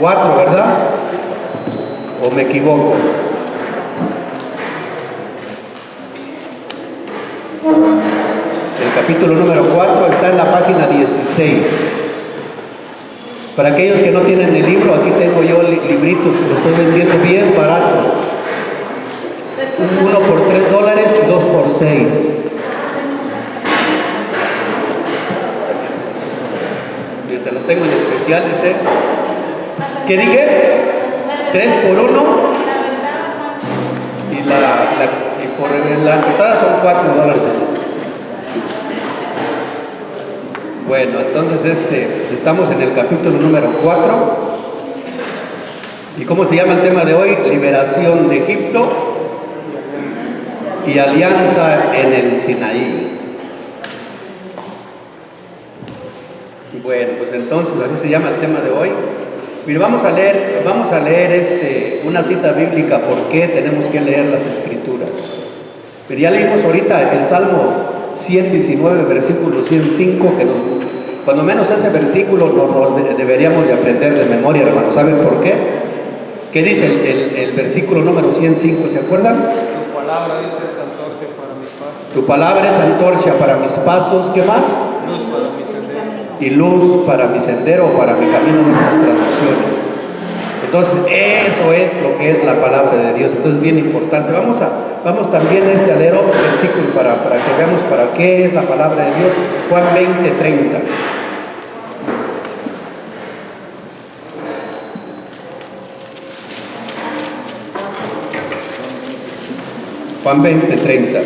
4, ¿verdad? ¿O me equivoco? El capítulo número 4 está en la página 16. Para aquellos que no tienen el libro, aquí tengo yo libritos, los estoy vendiendo bien baratos. Uno por $3 y 2 por 6. Te los tengo en especial, dice. ¿Qué dije? 3 por 1. Y por la entrada son $4. Bueno, entonces estamos en el capítulo número 4. ¿Y cómo se llama el tema de hoy? Liberación de Egipto y alianza en el Sinaí. Bueno, pues entonces así se llama el tema de hoy. Mire, vamos a leer una cita bíblica, por qué tenemos que leer las Escrituras. Pero ya leímos ahorita el Salmo 119, versículo 105, que cuando menos ese versículo nos deberíamos de aprender de memoria, hermanos. ¿Saben por qué? ¿Qué dice el versículo número 105? ¿Se acuerdan? Tu palabra dice es antorcha para mis pasos. Tu palabra es antorcha para mis pasos. ¿Qué más? Luz para mi sendero. Y luz para mi sendero o para mi camino en nuestras traducciones. Entonces, eso es lo que es la palabra de Dios. Entonces, es bien importante. Vamos también a leer otro versículo para que veamos para qué es la palabra de Dios. Juan 20:30. Juan 20:30.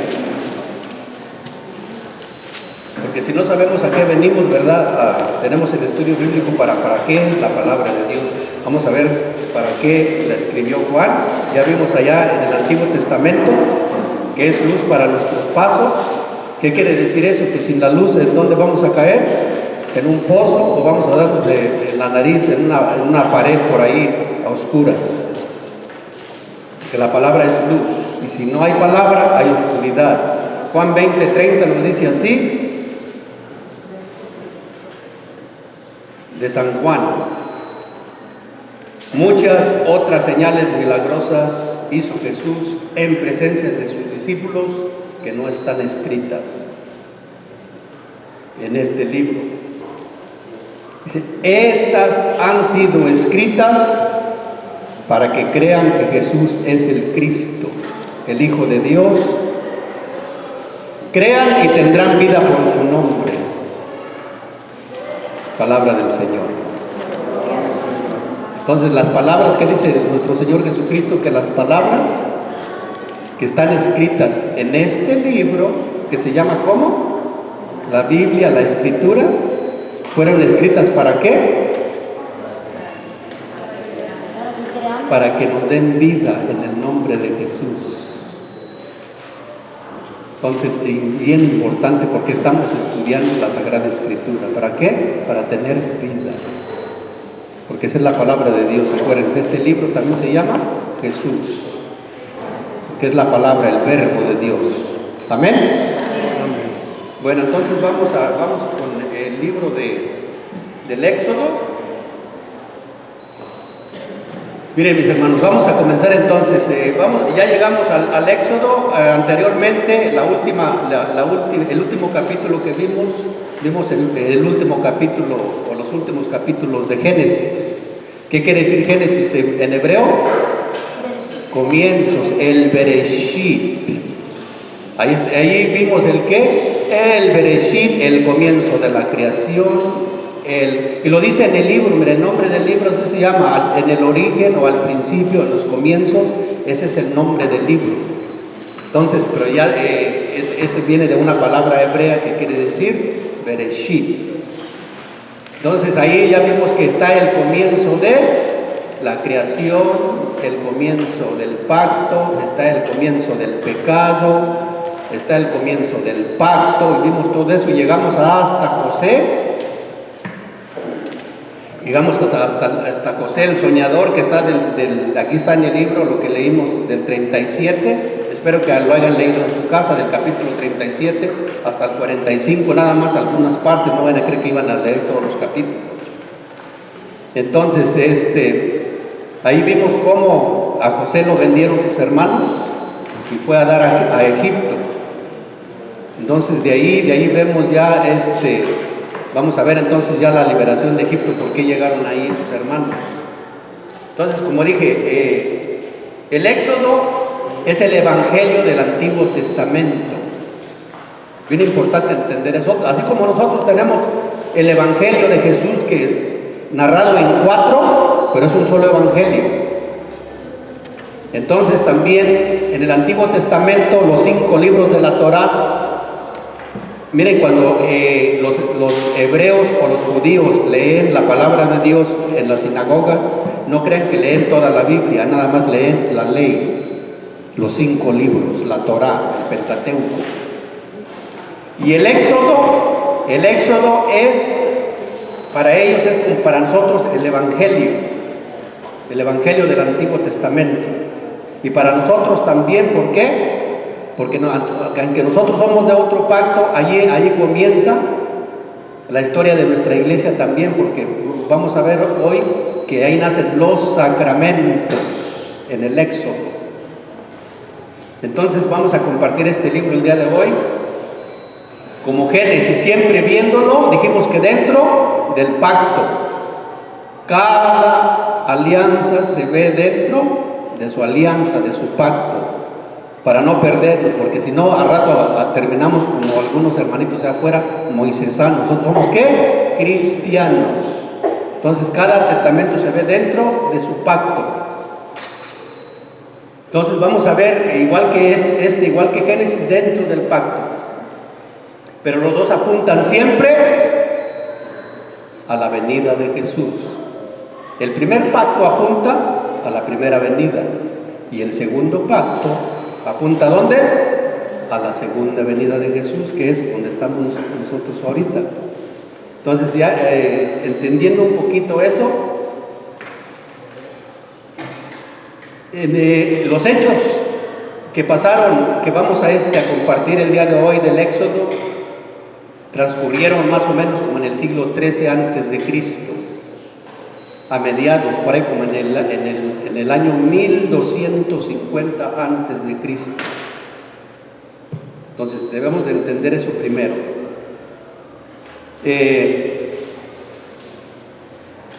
Porque si no sabemos a qué venimos, ¿verdad? Tenemos el estudio bíblico para qué es la palabra de Dios. Vamos a ver para qué la escribió Juan. Ya vimos allá en el Antiguo Testamento que es luz para nuestros pasos. ¿Qué quiere decir eso? Que sin la luz, ¿en dónde vamos a caer? ¿En un pozo o vamos a darnos en la nariz, en una pared por ahí a oscuras? Que la palabra es luz. Y si no hay palabra, hay oscuridad. Juan 20:30 nos dice así, de San Juan. Muchas otras señales milagrosas hizo Jesús en presencia de sus discípulos que no están escritas en este libro. Dice, estas han sido escritas para que crean que Jesús es el Cristo, el Hijo de Dios. Crean y tendrán vida por su nombre. Palabra del Señor. Entonces, las palabras que dice nuestro Señor Jesucristo, que las palabras que están escritas en este libro, que se llama ¿cómo? La Biblia, la Escritura, fueron escritas ¿para qué? Para que nos den vida en el nombre de Jesús. Entonces, bien importante porque estamos estudiando la Sagrada Escritura. ¿Para qué? Para tener vida. Porque esa es la palabra de Dios. Acuérdense, este libro también se llama Jesús, que es la palabra, el verbo de Dios. ¿Amén? Amén. Bueno, entonces vamos con el libro del Éxodo. Miren, mis hermanos, vamos a comenzar entonces. Ya llegamos al Éxodo. Anteriormente, el último capítulo que vimos el último capítulo o los últimos capítulos de Génesis. ¿Qué quiere decir Génesis en hebreo? Comienzos, el Bereshit. Ahí vimos el qué, el Bereshit, el comienzo de la creación. Y lo dice en el libro, mire, el nombre del libro se llama en el origen o al principio, en los comienzos, ese es el nombre del libro. Entonces, pero ya ese viene de una palabra hebrea que quiere decir Bereshit. Entonces ahí ya vimos que está el comienzo de la creación, el comienzo del pacto, está el comienzo del pecado, está el comienzo del pacto, y vimos todo eso y llegamos hasta José. Llegamos hasta José el soñador, que está aquí está en el libro lo que leímos del 37. Espero que lo hayan leído en su casa, del capítulo 37 hasta el 45, nada más algunas partes, no van a creer que iban a leer todos los capítulos. Entonces, ahí vimos cómo a José lo vendieron sus hermanos y fue a dar a Egipto. Entonces de ahí vemos ya, vamos a ver entonces ya la liberación de Egipto, por qué llegaron ahí sus hermanos. Entonces, como dije, el Éxodo es el evangelio del Antiguo Testamento. Bien importante entender eso. Así como nosotros tenemos el evangelio de Jesús, que es narrado en 4, pero es un solo evangelio. Entonces también en el Antiguo Testamento, los 5 libros de la Torá. Miren, cuando los hebreos o los judíos leen la palabra de Dios en las sinagogas, no creen que leen toda la Biblia, nada más leen la ley, los 5 libros, la Torá, el Pentateuco. Y el Éxodo es, para ellos es como para nosotros el Evangelio del Antiguo Testamento. Y para nosotros también, ¿por qué? Porque aunque nosotros somos de otro pacto, allí comienza la historia de nuestra iglesia también, porque vamos a ver hoy que ahí nacen los sacramentos en el Éxodo. Entonces vamos a compartir este libro el día de hoy como Génesis, siempre viéndolo, dijimos que dentro del pacto, cada alianza se ve dentro de su alianza, de su pacto, para no perdernos, porque si no, al rato terminamos como algunos hermanitos de afuera, moisesanos. Nosotros somos ¿qué? Cristianos. Entonces cada testamento se ve dentro de su pacto. Entonces vamos a ver, igual que igual que Génesis, dentro del pacto. Pero los dos apuntan siempre a la venida de Jesús. El primer pacto apunta a la primera venida y el segundo pacto apunta ¿a dónde? A la segunda venida de Jesús, que es donde estamos nosotros ahorita. Entonces ya entendiendo un poquito eso, los hechos que pasaron, que vamos a compartir el día de hoy del Éxodo, transcurrieron más o menos como en el siglo XIII antes de Cristo, a mediados, por ahí como en el año 1250 antes de Cristo. Entonces debemos de entender eso primero.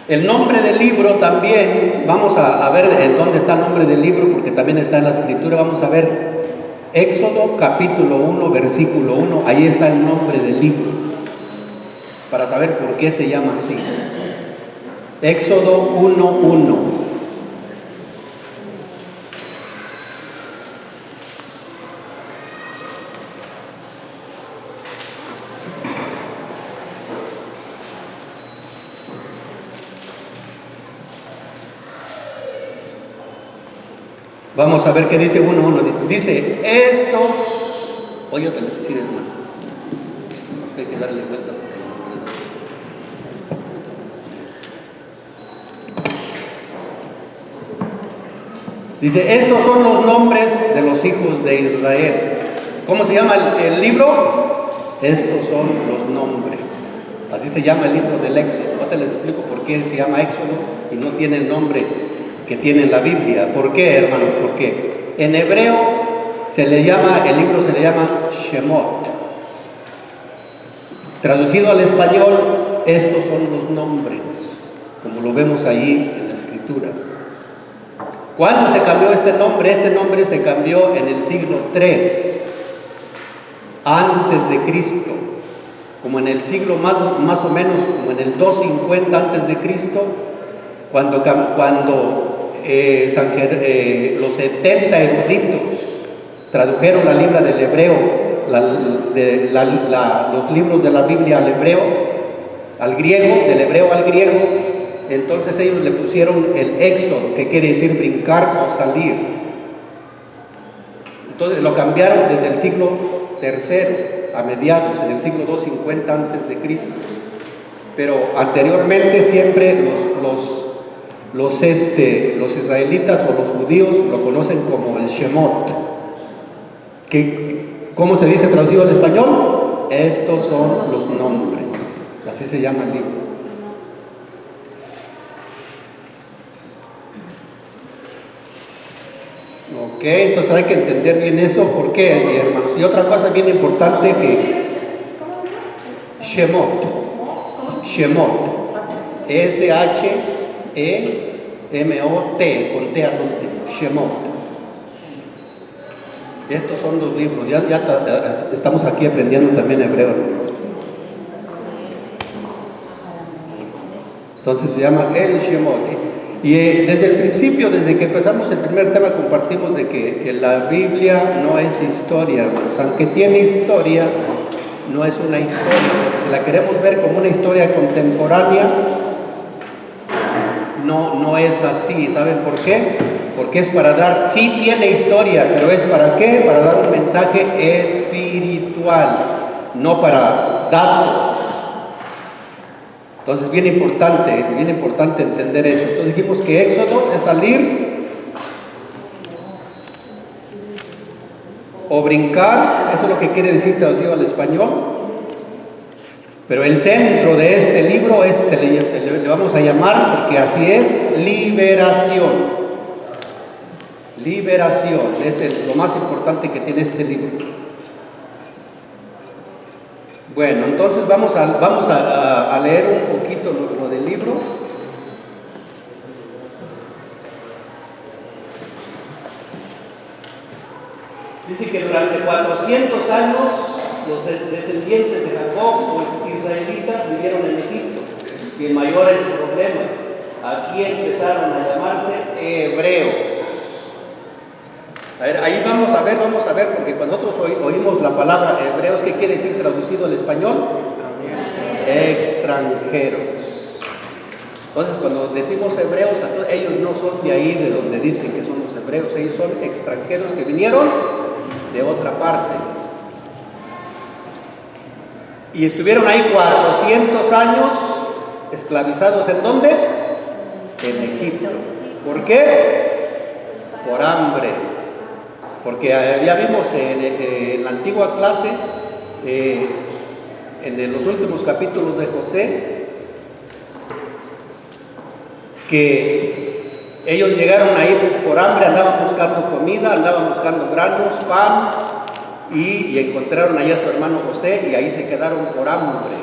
El nombre del libro también, vamos a ver en dónde está el nombre del libro, porque también está en la escritura. Vamos a ver Éxodo capítulo 1, versículo 1, ahí está el nombre del libro, para saber por qué se llama así. Éxodo 1:1. Vamos a ver qué dice 1:1. Dice, estos... Oye, te lo sí, hermano. Hay que darle vuelta. Dice, estos son los nombres de los hijos de Israel. ¿Cómo se llama el libro? Estos son los nombres. Así se llama el libro del Éxodo. Ahora les explico por qué se llama Éxodo y no tiene el nombre que tiene en la Biblia. ¿Por qué, hermanos? ¿Por qué? En hebreo el libro se le llama Shemot. Traducido al español, estos son los nombres, como lo vemos ahí en la escritura. ¿Cuándo se cambió este nombre? Este nombre se cambió en el siglo III antes de Cristo, como en el siglo más o menos, como en el 250 antes de Cristo, cuando los 70 eruditos tradujeron la Biblia del hebreo, los libros de la Biblia al hebreo, al griego, del hebreo al griego. Entonces ellos le pusieron el éxodo, que quiere decir brincar o salir. Entonces lo cambiaron desde el siglo III a mediados, en el siglo 250 antes de Cristo. Pero anteriormente siempre los israelitas o los judíos lo conocen como el Shemot. ¿Cómo se dice traducido al español? Estos son los nombres. Así se llama el libro. Ok, entonces hay que entender bien eso. ¿Por qué, hermanos? Y otra cosa bien importante que Shemot, S-H-E-M-O-T, con T al último, Shemot. Estos son los libros, ya estamos aquí aprendiendo también hebreo, hermanos. Entonces se llama el Shemot. Y desde el principio, desde que empezamos el primer tema, compartimos de que la Biblia no es historia, hermanos. Aunque tiene historia, no es una historia. Si la queremos ver como una historia contemporánea, no es así. ¿Saben por qué? Porque es para dar, sí tiene historia, pero ¿es para qué? Para dar un mensaje espiritual, no para datos. Entonces, bien importante entender eso. Entonces dijimos que Éxodo es salir o brincar, eso es lo que quiere decir traducido al español. Pero el centro de este libro le vamos a llamar, porque así es, liberación. Liberación, es lo más importante que tiene este libro. Bueno, entonces vamos a leer un poquito lo del libro. Dice que durante 400 años los descendientes de Jacob, los israelitas, vivieron en Egipto sin mayores problemas. Aquí empezaron a llamarse hebreos. A ver, ahí vamos a ver, porque cuando nosotros oímos la palabra hebreos, ¿qué quiere decir traducido al español? Extranjeros. Entonces, cuando decimos hebreos, ellos no son de ahí, de donde dicen que son los hebreos, ellos son extranjeros que vinieron de otra parte. Y estuvieron ahí 400 años esclavizados, ¿en dónde? En Egipto. ¿Por qué? Por hambre. Porque ya vimos en la antigua clase, en los últimos capítulos de José, que ellos llegaron ahí por hambre, andaban buscando comida, andaban buscando granos, pan, y encontraron ahí a su hermano José, y ahí se quedaron por hambre.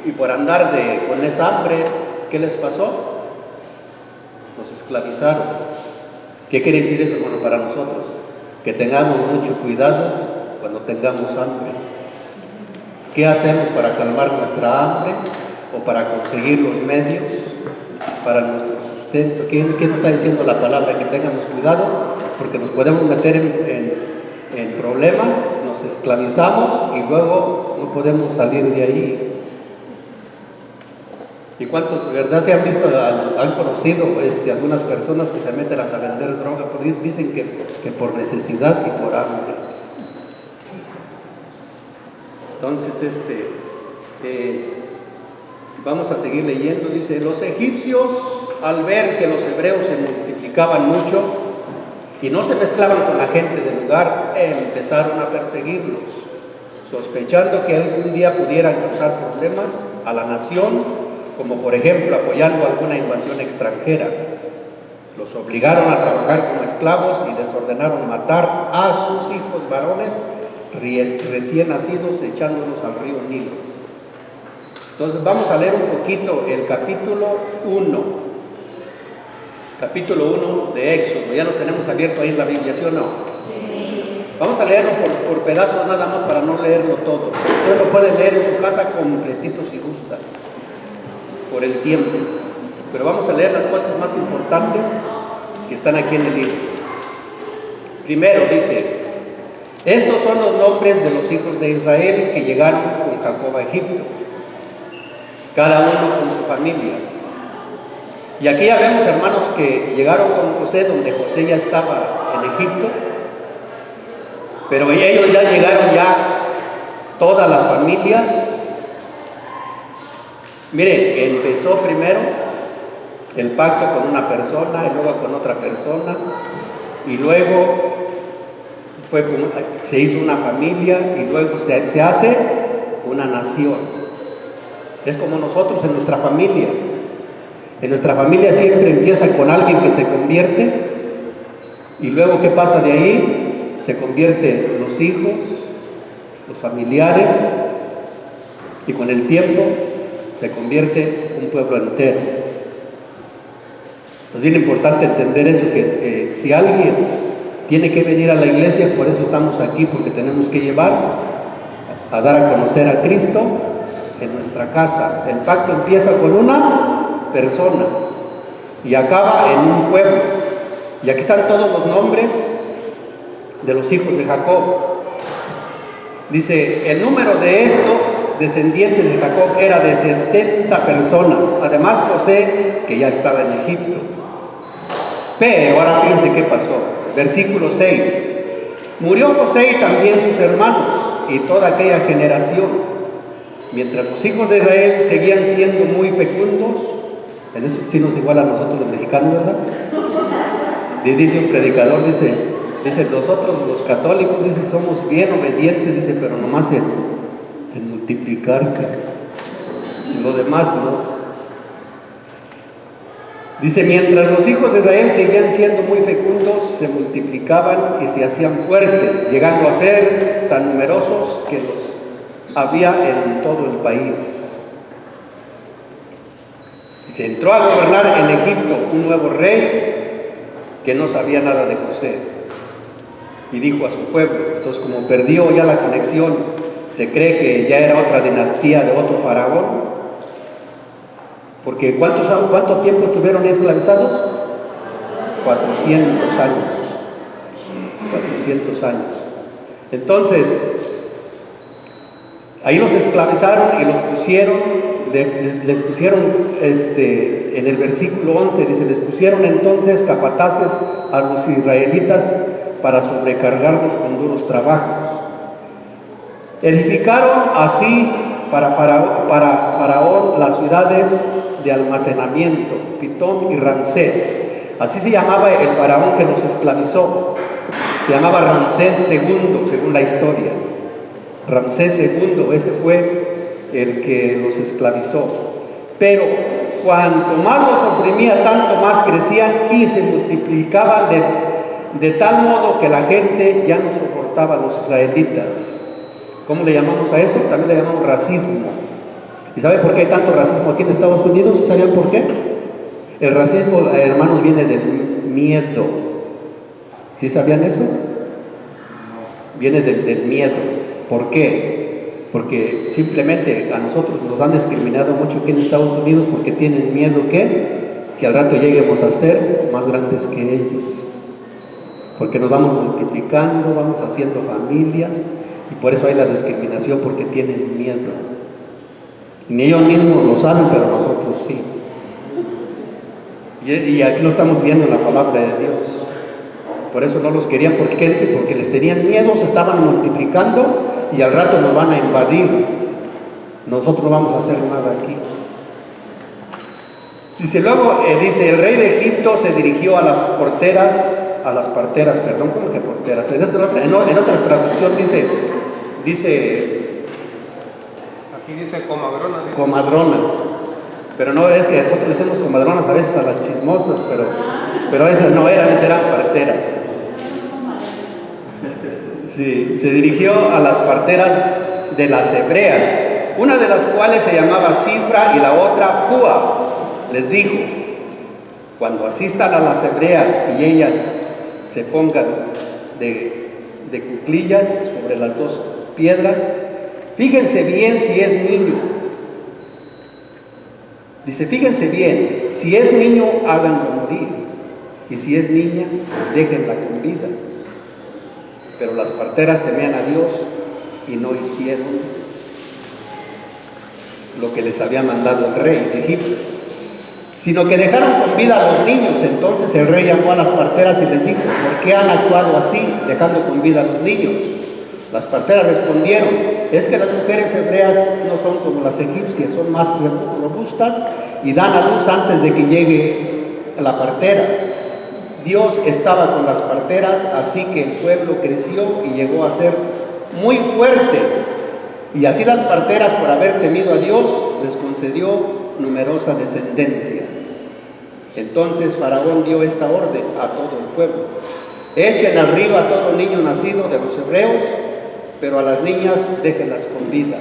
Y por andar con esa hambre, ¿qué les pasó? Los esclavizaron. ¿Qué quiere decir eso, hermano, para nosotros? Que tengamos mucho cuidado cuando tengamos hambre. ¿Qué hacemos para calmar nuestra hambre o para conseguir los medios para nuestro sustento? ¿Qué nos está diciendo la palabra? Que tengamos cuidado porque nos podemos meter en problemas, nos esclavizamos y luego no podemos salir de ahí. ¿Y cuántos, verdad, se han visto, han conocido algunas personas que se meten hasta vender droga? Porque dicen que por necesidad y por hambre. Entonces, vamos a seguir leyendo. Dice, los egipcios, al ver que los hebreos se multiplicaban mucho y no se mezclaban con la gente del lugar, empezaron a perseguirlos, sospechando que algún día pudieran causar problemas a la nación, como por ejemplo apoyando alguna invasión extranjera. Los obligaron a trabajar como esclavos y les ordenaron matar a sus hijos varones recién nacidos, echándolos al río Nilo. Entonces vamos a leer un poquito el capítulo 1. Capítulo 1 de Éxodo. Ya lo tenemos abierto ahí en la Biblia, ¿sí o no? Sí. Vamos a leerlo por pedazos nada más para no leerlo todo. Usted lo puede leer en su casa completito si gusta, por el tiempo, pero vamos a leer las cosas más importantes que están aquí en el libro. Primero dice, estos son los nombres de los hijos de Israel que llegaron con Jacob a Egipto, cada uno con su familia. Y aquí ya vemos, hermanos, que llegaron con José, donde José ya estaba en Egipto, pero ellos ya llegaron todas las familias. Mire, empezó primero el pacto con una persona y luego con otra persona y luego se hizo una familia y luego se hace una nación. Es como nosotros en nuestra familia. En nuestra familia siempre empieza con alguien que se convierte Y luego, ¿qué pasa de ahí? Se convierten los hijos, los familiares, y con el tiempo se convierte un pueblo entero. Es bien importante entender eso, que si alguien tiene que venir a la iglesia, por eso estamos aquí, porque tenemos que llevar a dar a conocer a Cristo en nuestra casa. El pacto empieza con una persona y acaba en un pueblo. Y aquí están todos los nombres de los hijos de Jacob. Dice, el número de estos descendientes de Jacob era de 70 personas. Además José, que ya estaba en Egipto. Pero ahora fíjense qué pasó. Versículo 6. Murió José y también sus hermanos y toda aquella generación. Mientras los hijos de Israel seguían siendo muy fecundos, en eso sí nos iguala a nosotros los mexicanos, ¿verdad? Dice un predicador, dice nosotros los católicos, dice, somos bien obedientes, dice, pero nomás en multiplicarse, y lo demás no. Dice, mientras los hijos de Israel seguían siendo muy fecundos, se multiplicaban y se hacían fuertes, llegando a ser tan numerosos que los había en todo el país. Y se entró a gobernar en Egipto un nuevo rey que no sabía nada de José. Y dijo a su pueblo, entonces como perdió ya la conexión, se cree que ya era otra dinastía de otro faraón, porque ¿cuánto tiempo estuvieron esclavizados? 400 años. 400 años. Entonces, ahí los esclavizaron y los pusieron, les pusieron, en el versículo 11, dice, les pusieron entonces capataces a los israelitas para sobrecargarlos con duros trabajos. Edificaron así para Faraón las ciudades de almacenamiento, Pitón y Ramsés. Así se llamaba el faraón que los esclavizó. Se llamaba Ramsés II, según la historia. Ramsés II, este fue el que los esclavizó. Pero cuanto más los oprimía, tanto más crecían y se multiplicaban de tal modo que la gente ya no soportaba a los israelitas. ¿Cómo le llamamos a eso? También le llamamos racismo. ¿Y sabe por qué hay tanto racismo aquí en Estados Unidos? ¿Sabían por qué? El racismo, hermanos, viene del miedo. ¿Sí sabían eso? Viene del miedo. ¿Por qué? Porque simplemente a nosotros nos han discriminado mucho aquí en Estados Unidos porque tienen miedo que al rato lleguemos a ser más grandes que ellos. Porque nos vamos multiplicando, vamos haciendo familias y por eso hay la discriminación, porque tienen miedo. Ni ellos mismos lo saben, pero nosotros sí. Y aquí lo estamos viendo en la palabra de Dios. Por eso no los querían, porque ¿qué dice? Porque les tenían miedo, se estaban multiplicando y al rato nos van a invadir. Nosotros no vamos a hacer nada aquí. Dice luego, dice, el rey de Egipto se dirigió a las parteras, perdón, ¿cómo que porteras? En otra traducción dice, aquí dice comadronas. comadronas. Pero no es que nosotros le decimos comadronas a veces a las chismosas, pero esas no eran, esas eran parteras. Sí, se dirigió a las parteras de las hebreas, una de las cuales se llamaba Cifra y la otra Púa. Les dijo, cuando asistan a las hebreas y ellas se pongan de cuclillas sobre las dos piedras, fíjense bien si es niño. Dice, fíjense bien, si es niño, háganlo morir, y si es niña, déjenla con vida. Pero las parteras temían a Dios y no hicieron lo que les había mandado el rey de Egipto, sino que dejaron con vida a los niños. Entonces el rey llamó a las parteras y les dijo, ¿por qué han actuado así, dejando con vida a los niños? Las parteras respondieron, es que las mujeres hebreas no son como las egipcias, son más robustas y dan a luz antes de que llegue la partera. Dios estaba con las parteras, así que el pueblo creció y llegó a ser muy fuerte. Y así las parteras, por haber temido a Dios, les concedió numerosa descendencia. Entonces Faraón dio esta orden a todo el pueblo. Echen al río a todo niño nacido de los hebreos, pero a las niñas déjenlas con vida.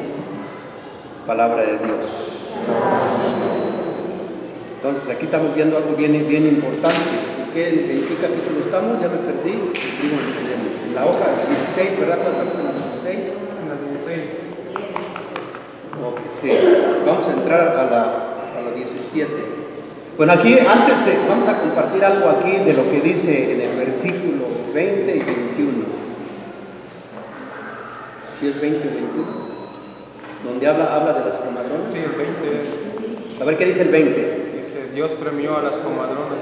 Palabra de Dios. Entonces aquí estamos viendo algo bien importante. ¿En qué capítulo estamos? Ya me perdí. Digo, en la hoja 16, ¿verdad? ¿Estamos en la 16? En la 16. Ok, sí. Vamos a entrar a la 17. Bueno, aquí vamos a compartir algo aquí de lo que dice en el versículo 20 y 21. ¿Sí es 20 o 21? Donde habla de las comadronas. Sí, el 20. A ver qué dice el 20. Dice, Dios premió a las comadronas,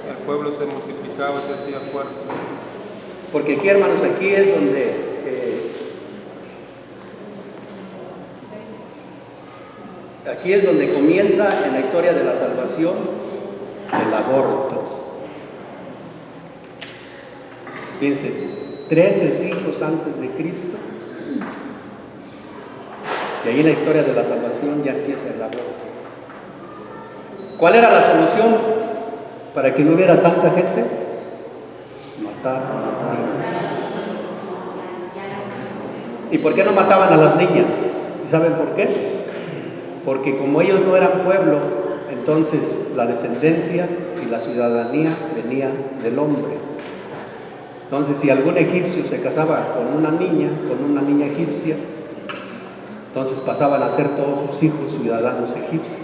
el pueblo se multiplicaba y se hacía fuerte. Porque aquí, hermanos, aquí es donde comienza en la historia de la salvación el aborto. Fíjense, 13 siglos antes de Cristo, y ahí en la historia de la salvación ya empieza el aborto. ¿Cuál era la solución para que no hubiera tanta gente? Matar a los niños. ¿Y por qué no mataban a las niñas? ¿Y saben por qué? Porque como ellos no eran pueblo, entonces la descendencia y la ciudadanía venía del hombre. Entonces, si algún egipcio se casaba con una niña egipcia, entonces pasaban a ser todos sus hijos ciudadanos egipcios.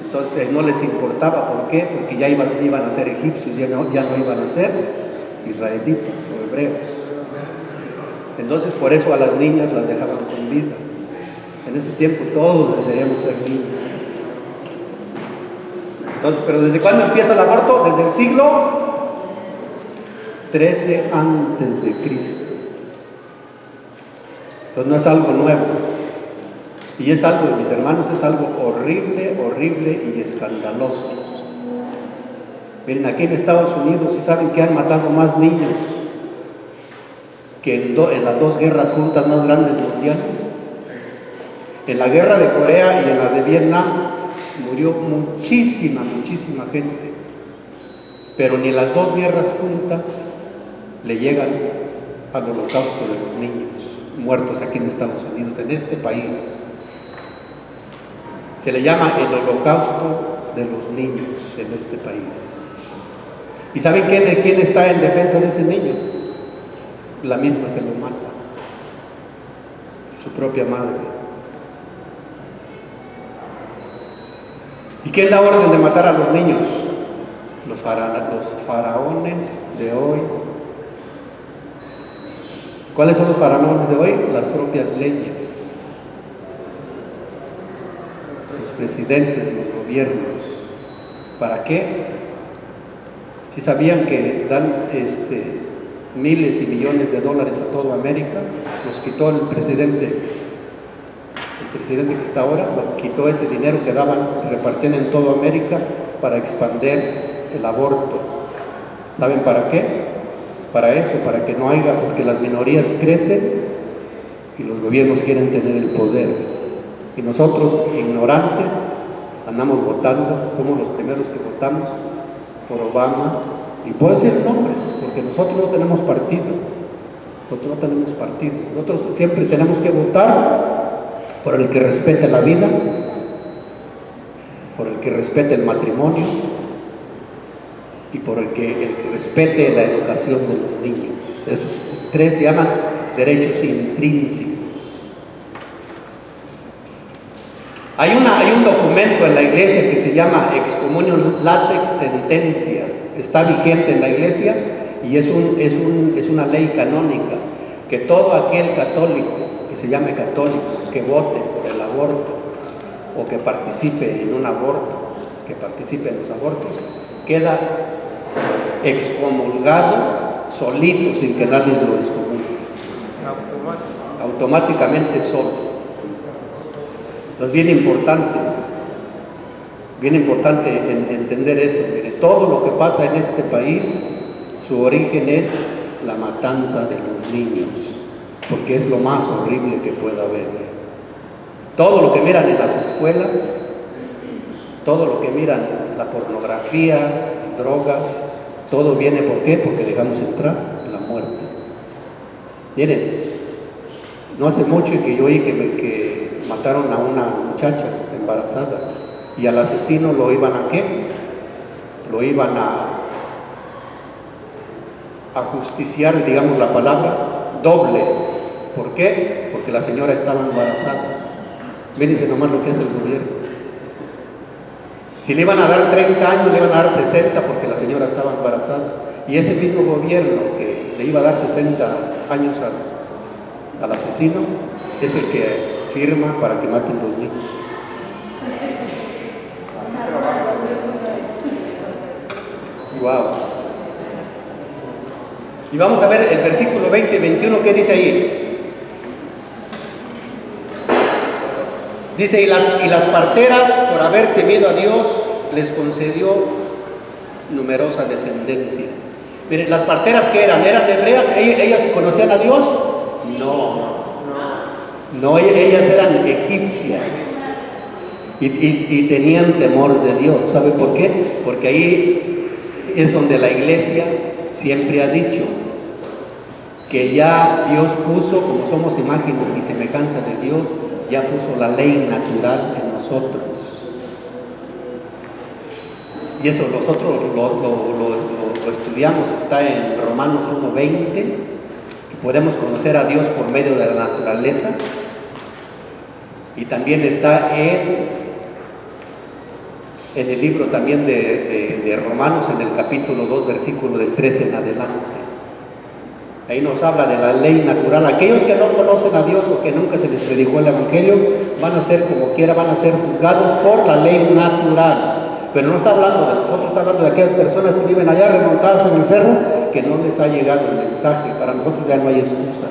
Entonces no les importaba, ¿por qué? Porque ya iban a ser egipcios, ya no iban a ser israelitas o hebreos. Entonces por eso a las niñas las dejaban con vida. En ese tiempo todos deseamos ser niños. Entonces, ¿pero desde cuándo empieza el aborto? Desde el siglo 13 antes de Cristo. Entonces no es algo nuevo. Y es algo, mis hermanos, es algo horrible, horrible y escandaloso. Miren, aquí en Estados Unidos, ¿sí saben que han matado más niños que en las dos guerras juntas más grandes mundiales? En la guerra de Corea y en la de Vietnam murió muchísima gente. Pero ni las dos guerras juntas le llegan al holocausto de los niños muertos aquí en Estados Unidos, en este país. Se le llama el holocausto de los niños en este país. ¿Y saben quién está en defensa de ese niño? La misma que lo mata, su propia madre. ¿Y quién da orden de matar a los niños? Los faraones de hoy. ¿Cuáles son los faraones de hoy? Las propias leyes. Los presidentes, los gobiernos. ¿Para qué? Si sabían que dan miles y millones de dólares a toda América, los quitó el presidente que está ahora, quitó ese dinero que repartían en toda América para expandir el aborto. ¿Saben para qué? Para eso, para que no haya, porque las minorías crecen y los gobiernos quieren tener el poder. Y nosotros, ignorantes, andamos votando, somos los primeros que votamos por Obama, y puedo decir el nombre, porque nosotros no tenemos partido. Nosotros siempre tenemos que votar por el que respete la vida, por el que respete el matrimonio y por el que respete la educación de los niños. Esos tres se llaman derechos intrínsecos. Hay un documento en la iglesia que se llama Excommunion Latex Sentencia. Está vigente en la iglesia y es una ley canónica que todo aquel católico que se llame católico, que vote por el aborto o que participe en un aborto, que participe en los abortos, queda excomulgado solito, sin que nadie lo excomulgue. Automáticamente solo. Es bien importante entender eso. Mire, todo lo que pasa en este país, su origen es la matanza de los niños, porque es lo más horrible que pueda haber. Todo lo que miran en las escuelas, todo lo que miran, la pornografía, drogas, Todo viene, ¿por qué? Porque dejamos entrar la muerte. Miren, no hace mucho que yo oí que mataron a una muchacha embarazada y al asesino lo iban a ¿qué? Lo iban a justiciar, digamos la palabra, doble. ¿Por qué? Porque la señora estaba embarazada. Mírense nomás lo que es el gobierno. Si le iban a dar 30 años, le iban a dar 60 porque la señora estaba embarazada. Y ese mismo gobierno que le iba a dar 60 años al asesino es el que firma para que maten los niños. Wow. Y vamos a ver el versículo 20 y 21, ¿qué dice ahí? Dice, y las parteras, por haber temido a Dios, les concedió numerosa descendencia. Miren, las parteras que eran hebreas, ellas conocían a Dios. No, ellas eran egipcias y tenían temor de Dios. ¿Sabe por qué? Porque ahí es donde la iglesia siempre ha dicho que ya Dios puso, como somos imagen y semejanza de Dios, ya puso la ley natural en nosotros. Y eso nosotros lo estudiamos, está en Romanos 1:20, que podemos conocer a Dios por medio de la naturaleza. Y también está en el libro también de Romanos, en el capítulo 2, versículo del 13 en adelante. Ahí nos habla de la ley natural. Aquellos que no conocen a Dios o que nunca se les predicó el Evangelio, van a ser como quiera, van a ser juzgados por la ley natural. Pero no está hablando de nosotros, está hablando de aquellas personas que viven allá remontadas en el cerro, que no les ha llegado el mensaje. Para nosotros ya no hay excusa,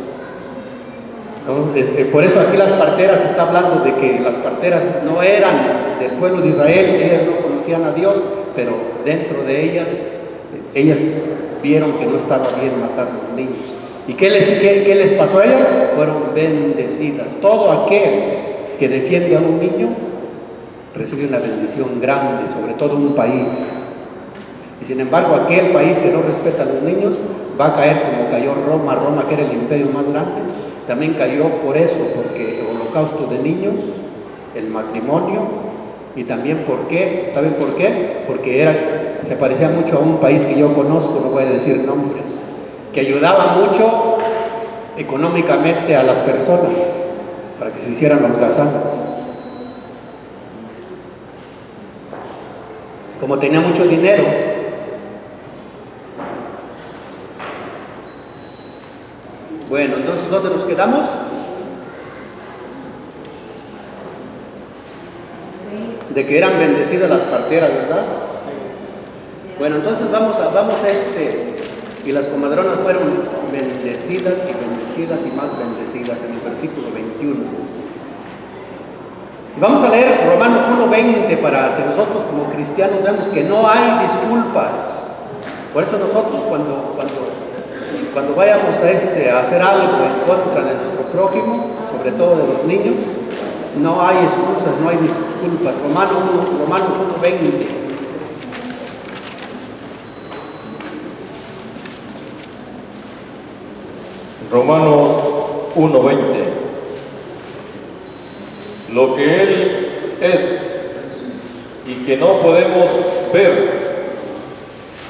¿no? Por eso aquí las parteras está hablando de que las parteras no eran del pueblo de Israel, ellas no conocían a Dios, pero dentro de ellas vieron que no estaba bien matar a los niños. ¿Y qué les pasó a ellas? Fueron bendecidas. Todo aquel que defiende a un niño recibe una bendición grande, sobre todo un país. Y sin embargo, aquel país que no respeta a los niños va a caer como cayó Roma, que era el imperio más grande, también cayó por eso, porque el holocausto de niños, el matrimonio, y también ¿por qué? ¿Saben por qué? Porque se parecía mucho a un país que yo conozco, no voy a decir nombre, que ayudaba mucho económicamente a las personas para que se hicieran holgazanas. Como tenía mucho dinero, bueno, entonces ¿dónde nos quedamos? De que eran bendecidas las parteras, ¿verdad? Bueno, entonces vamos a y las comadronas fueron bendecidas y más bendecidas en el versículo 21. Y vamos a leer Romanos 1:20 para que nosotros como cristianos veamos que no hay disculpas. Por eso nosotros cuando vayamos a hacer algo en contra de nuestro prójimo, sobre todo de los niños, no hay excusas, no hay disculpas. Romanos 1:20. Romanos 1:20. Lo que Él es y que no podemos ver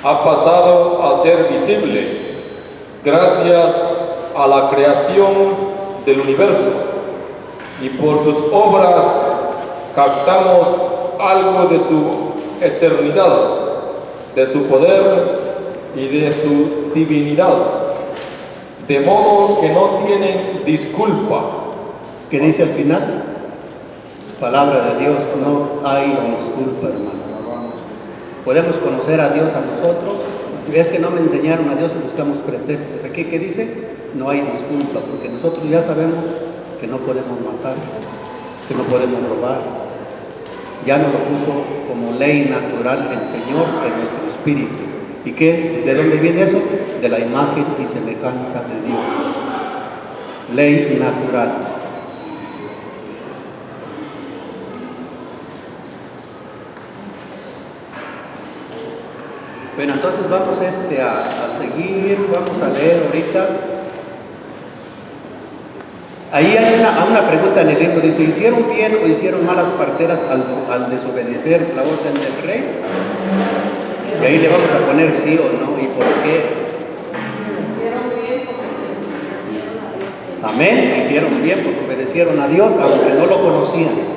ha pasado a ser visible gracias a la creación del universo, y por sus obras captamos algo de su eternidad, de su poder y de su divinidad, de modo que no tienen disculpa. ¿Qué dice al final? Palabra de Dios, no hay disculpa, hermano. Podemos conocer a Dios a nosotros. Si ves que no me enseñaron a Dios, buscamos pretextos. Aquí, ¿qué dice? No hay disculpa, porque nosotros ya sabemos que no podemos matar, que no podemos robar. Ya nos lo puso como ley natural el Señor en nuestro espíritu. ¿Y qué? ¿De dónde viene eso? De la imagen y semejanza de Dios. Ley natural. Bueno, entonces vamos a seguir, vamos a leer ahorita. Ahí hay una pregunta en el libro, dice, ¿hicieron bien o hicieron malas parteras al desobedecer la orden del rey? Y ahí le vamos a poner sí o no, y por qué. Amén, hicieron bien porque obedecieron a Dios, aunque no lo conocían.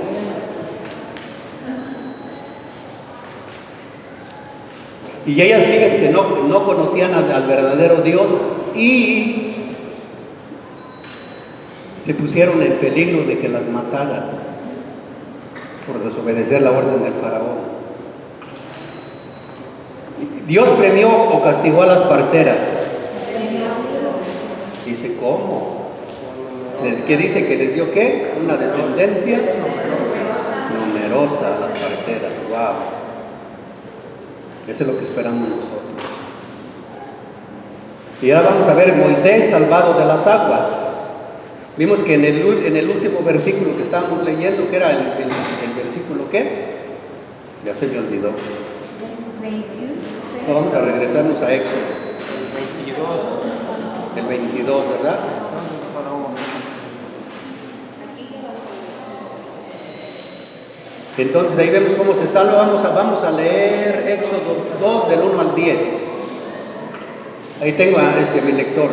Y ellas, fíjense, no conocían al verdadero Dios y se pusieron en peligro de que las mataran por desobedecer la orden del faraón. Dios premió o castigó a las parteras. Dice, ¿cómo? ¿Qué dice? ¿Que les dio qué? Una descendencia numerosa a las parteras. ¡Wow! Eso es lo que esperamos nosotros. Y ahora vamos a ver Moisés salvado de las aguas. Vimos que en el último versículo que estábamos leyendo, que era el versículo ¿qué? Ya se me olvidó. No, vamos a regresarnos a Éxodo. El 22, ¿verdad? Entonces ahí vemos cómo se salva. Vamos a leer Éxodo 2 del 1 al 10. Ahí tengo mi lector.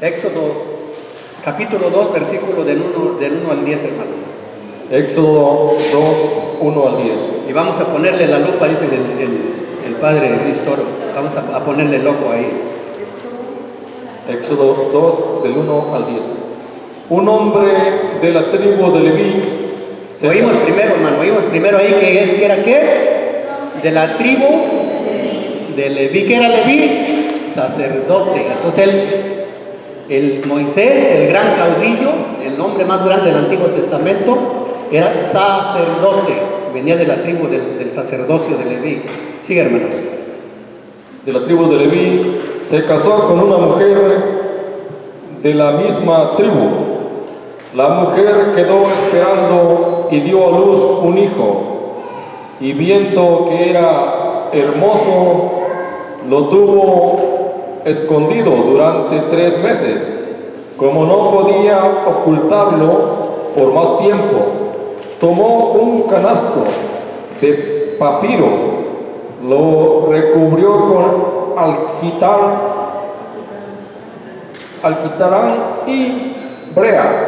Éxodo capítulo 2, versículo del 1 al 10, hermano. Éxodo 2, 1 al 10. Y vamos a ponerle la lupa, dice el padre Luis Toro. Vamos a ponerle el ojo ahí. Éxodo 2, del 1 al 10. Un hombre de la tribu de Leví. Oímos primero, hermano, ahí que era ¿qué? De la tribu de Leví. ¿Qué era Leví? Sacerdote. Entonces el Moisés, el gran caudillo, el hombre más grande del Antiguo Testamento, era sacerdote. Venía de la tribu del sacerdocio de Leví. Sigue, hermano. De la tribu de Leví, se casó con una mujer de la misma tribu. La mujer quedó esperando y dio a luz un hijo, y viendo que era hermoso, lo tuvo escondido durante 3 meses. Como no podía ocultarlo por más tiempo, tomó un canasto de papiro, lo recubrió con alquitrán y brea,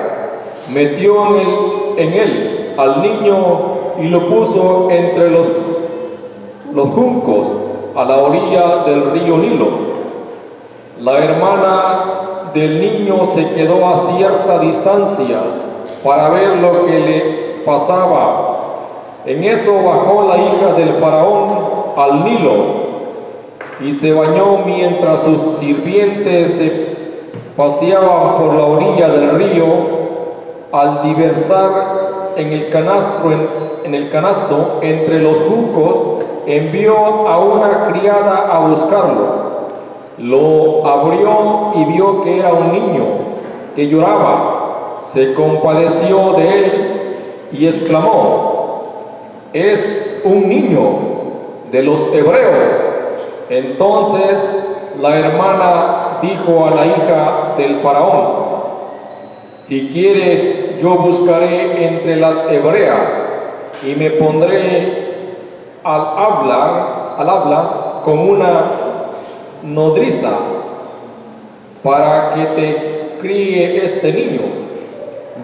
metió en él al niño y lo puso entre los juncos a la orilla del río Nilo. La hermana del niño se quedó a cierta distancia para ver lo que le pasaba. En eso bajó la hija del faraón al Nilo y se bañó mientras sus sirvientes se paseaban por la orilla del río. Al diversar en el canasto entre los juncos, envió a una criada a buscarlo. Lo abrió y vio que era un niño que lloraba. Se compadeció de él y exclamó: «Es un niño de los hebreos». Entonces la hermana dijo a la hija del faraón: «Si quieres, yo buscaré entre las hebreas y me pondré al habla con una nodriza para que te críe este niño».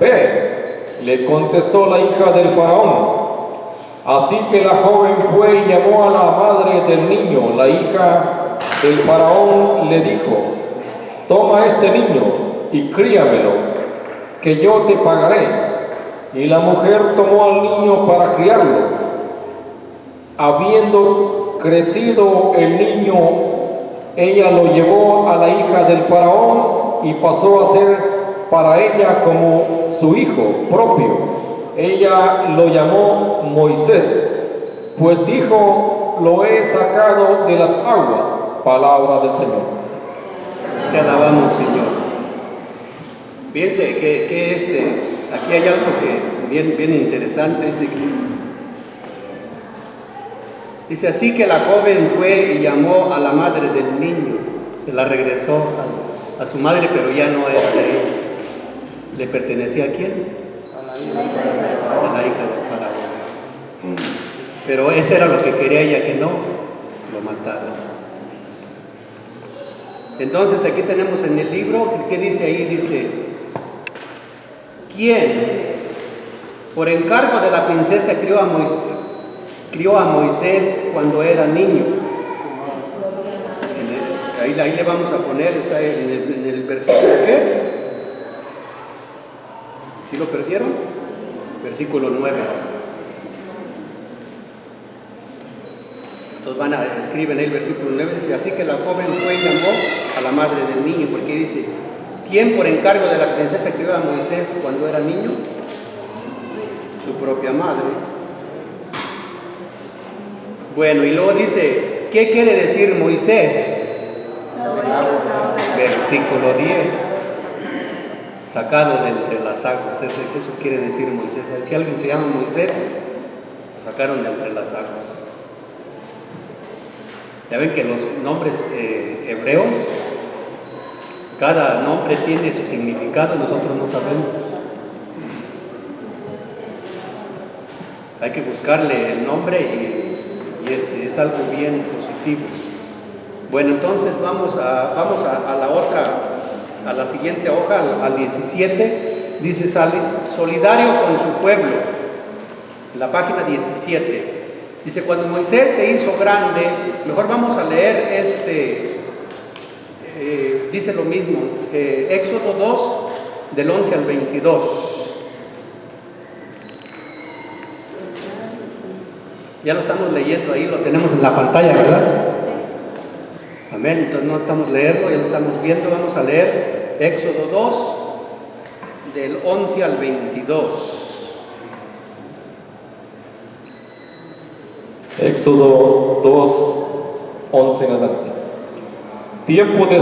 «Ve», le contestó la hija del faraón. Así que la joven fue y llamó a la madre del niño. La hija del faraón le dijo: «Toma este niño y críamelo, que yo te pagaré». Y la mujer tomó al niño para criarlo. Habiendo crecido el niño, ella lo llevó a la hija del faraón y pasó a ser para ella como su hijo propio. Ella lo llamó Moisés, pues dijo: «Lo he sacado de las aguas». Palabra del Señor. Te alabamos, Señor. Fíjense que aquí hay algo que bien interesante. Dice que Dice, así que la joven fue y llamó a la madre del niño, se la regresó a su madre, pero ya no era de ella. ¿Le pertenecía a quién? A la hija del faraón. Pero eso era lo que quería ella, que no lo matara. Entonces aquí tenemos en el libro, ¿qué dice ahí? Dice, ¿quién por encargo de la princesa crió a Moisés cuando era niño? Ahí le vamos a poner, está en el versículo ¿qué? ¿Sí lo perdieron? Versículo 9. Entonces escriben ahí el versículo 9, dice, así que la joven fue y llamó a la madre del niño, porque dice, ¿quién por encargo de la princesa crió a Moisés cuando era niño? Su propia madre. Bueno, y luego dice, ¿qué quiere decir Moisés? Versículo 10, sacado de entre las aguas. Eso quiere decir Moisés. Si alguien se llama Moisés, lo sacaron de entre las aguas. Ya ven que los nombres hebreos, cada nombre tiene su significado, nosotros no sabemos. Hay que buscarle el nombre y es algo bien positivo. Bueno, entonces vamos a la otra, a la siguiente hoja, al 17, dice solidario con su pueblo, en la página 17. Dice, cuando Moisés se hizo grande, mejor vamos a leer dice lo mismo, Éxodo 2, del 11 al 22. Ya lo estamos leyendo ahí, lo tenemos en la pantalla, ¿verdad? Amén, entonces no estamos leyendo, ya lo estamos viendo. Vamos a leer Éxodo 2, del 11 al 22. Éxodo 2, 11 en adelante. Tiempo de